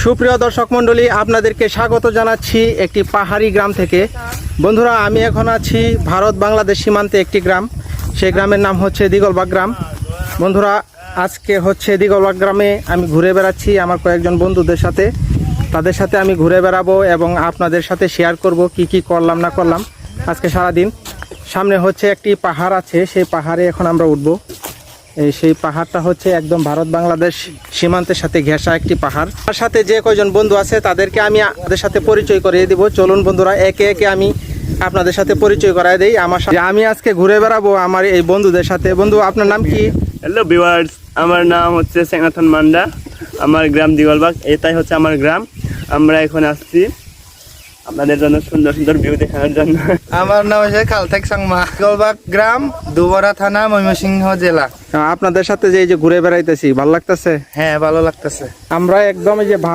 সুপ্রিয় দর্শক মণ্ডলী, আপনাদেরকে স্বাগত জানাচ্ছি একটি পাহাড়ি গ্রাম থেকে। বন্ধুরা, আমি এখন আছি ভারত বাংলাদেশ সীমান্তে একটি গ্রাম। সেই গ্রামের নাম হচ্ছে দিগলবাগ গ্রাম। বন্ধুরা, আজকে হচ্ছে দিগলবাগ গ্রামে আমি ঘুরে বেড়াচ্ছি আমার কয়েকজন বন্ধুদের সাথে। তাদের সাথে আমি ঘুরে বেড়াবো এবং আপনাদের সাথে শেয়ার করব কি কি করলাম না করলাম আজকে সারাদিন। সামনে হচ্ছে একটি পাহাড় আছে, সেই পাহাড়ে এখন আমরা উঠবো। সেই পাহাড়টা হচ্ছে একদম ভারত বাংলাদেশ সীমান্তের সাথে ঘেঁষা একটি পাহাড়। তার সাথে যে কয়জন বন্ধু আছে তাদেরকে আমি আপনাদের সাথে পরিচয় করিয়ে দিব। চলুন বন্ধুরা, একে একে আমি আপনাদের সাথে পরিচয় করাই দেই। আমি আজকে ঘুরে বেড়াবো আমার এই বন্ধুদের সাথে। বন্ধু, আপনার নাম কি? হ্যালো ভিউয়ার্স, আমার নাম হচ্ছে সেনাথন মান্ডা। আমার গ্রাম দিগলবাগ, এটাই হচ্ছে আমার গ্রাম। আমরা এখন আসছি আপনাদের জন্য সুন্দর সুন্দর ভিউ দেখানোর জন্য। আমার নাম হচ্ছে খালতেক সাংমা, দিগলবাগ গ্রাম, দুবরা থানা, ময়মনসিংহ জেলা। আপনাদের সাথে যে এই যে ঘুরে বেড়াইতেছি, ভালো লাগতেছে? হ্যাঁ, ভালো লাগতেছে। আমরা একদম এই যে ভারত